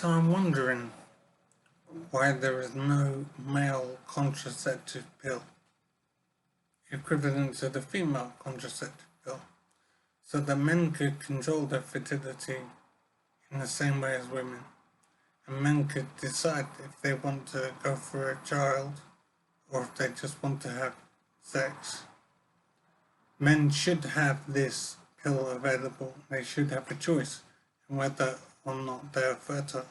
So I'm wondering why there is no male contraceptive pill equivalent to the female contraceptive pill, so that men could control their fertility in the same way as women, and men could decide if they want to go for a child or if they just want to have sex. Men should have this pill available. They should have a choice in whether or not they are fertile.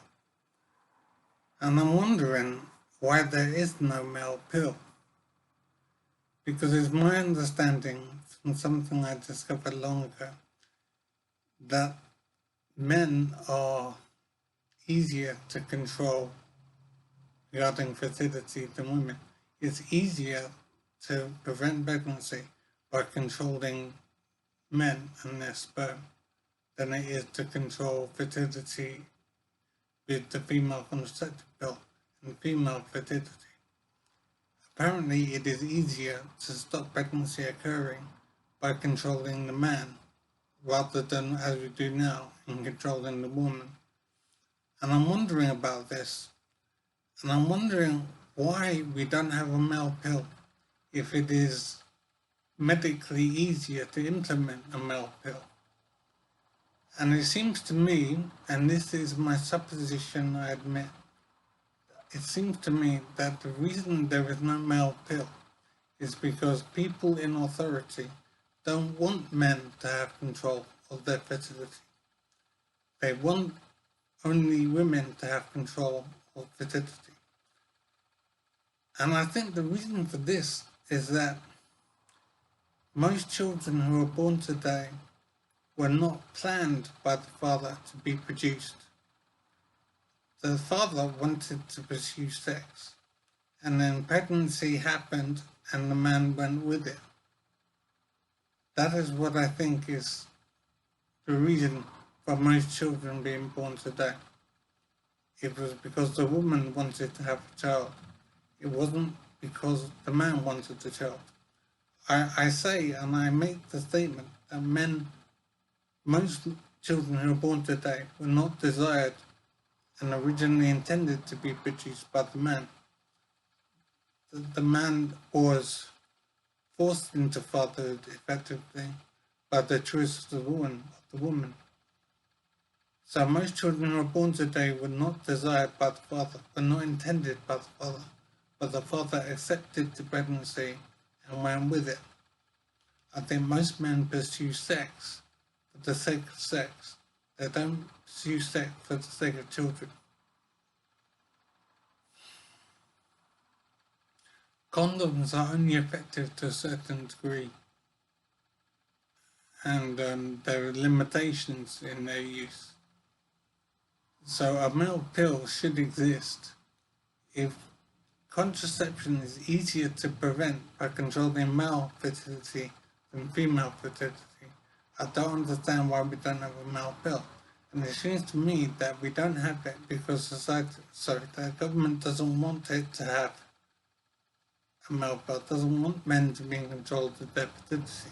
And I'm wondering why there is no male pill. Because it's my understanding from something I discovered long ago that men are easier to control regarding fertility than women. It's easier to prevent pregnancy by controlling men and their sperm than it is to control fertility with the female contraceptive pill and female fertility. Apparently, it is easier to stop pregnancy occurring by controlling the man rather than, as we do now, in controlling the woman. And I'm wondering about this, and I'm wondering why we don't have a male pill if it is medically easier to implement a male pill. And it seems to me, and this is my supposition, I admit, it seems to me that the reason there is no male pill is because people in authority don't want men to have control of their fertility. They want only women to have control of fertility. And I think the reason for this is that most children who are born today were not planned by the father to be produced. The father wanted to pursue sex, and then pregnancy happened and the man went with it. That is what I think is the reason for most children being born today. It was because the woman wanted to have a child. It wasn't because the man wanted the child. I say and I make the statement that most children who are born today were not desired and originally intended to be produced by the man. The man was forced into fatherhood effectively by the choice of the woman. So most children who are born today were not desired by the father, were not intended by the father, but the father accepted the pregnancy and went with it. I think most men pursue sex for the sake of sex. They don't pursue sex for the sake of children. Condoms are only effective to a certain degree, and there are limitations in their use. So a male pill should exist. If contraception is easier to prevent by controlling male fertility than female fertility, I don't understand why we don't have a male pill. And it seems to me that we don't have it because the government doesn't want it to have a male pill, doesn't want men to be in control of their fertility.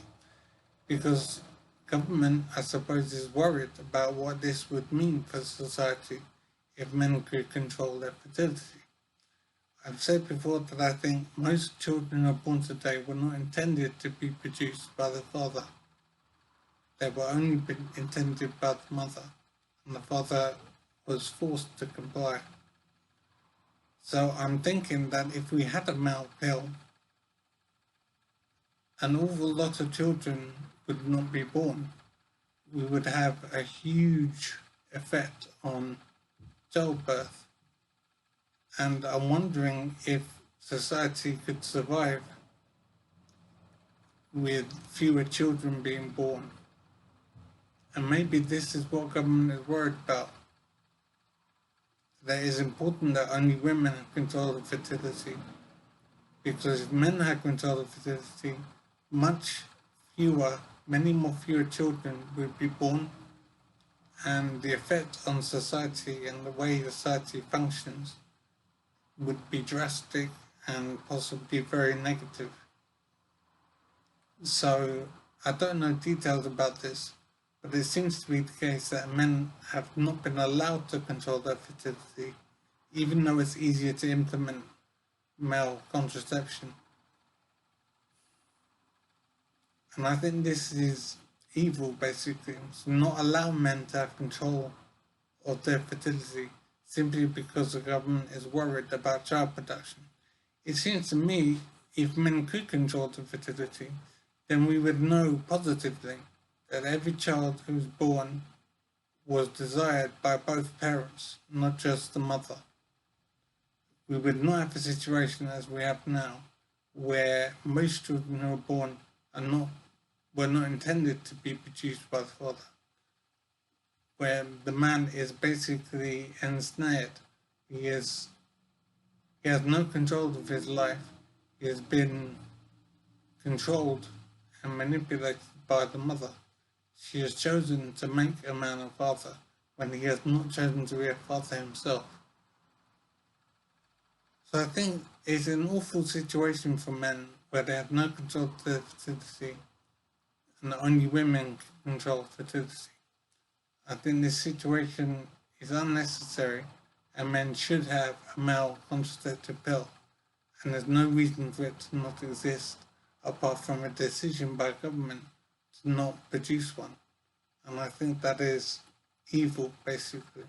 Because government, I suppose, is worried about what this would mean for society if men could control their fertility. I've said before that I think most children who are born today were not intended to be produced by the father. They were only intended by the mother, and the father was forced to comply. So I'm thinking that if we had a male pill, an awful lot of children would not be born. We would have a huge effect on childbirth. And I'm wondering if society could survive with fewer children being born. And maybe this is what government is worried about. That it's important that only women have control of fertility. Because if men had control of fertility, many more fewer children would be born, and the effect on society and the way society functions would be drastic and possibly very negative. So I don't know details about this, But it seems to be the case that men have not been allowed to control their fertility, even though it's easier to implement male contraception. And I think this is evil, basically, to not allow men to have control of their fertility simply because the government is worried about child production. It seems to me if men could control their fertility, then we would know positively that every child who's born was desired by both parents, not just the mother. We would not have a situation as we have now, where most children who are born were not intended to be produced by the father, where the man is basically ensnared. He has no control of his life. He has been controlled and manipulated by the mother. She has chosen to make a man a father when he has not chosen to be a father himself. So I think it's an awful situation for men where they have no control of their fertility and only women can control fertility. I think this situation is unnecessary and men should have a male contraceptive pill, and there's no reason for it to not exist apart from a decision by government to not produce one. And I think that is evil, basically.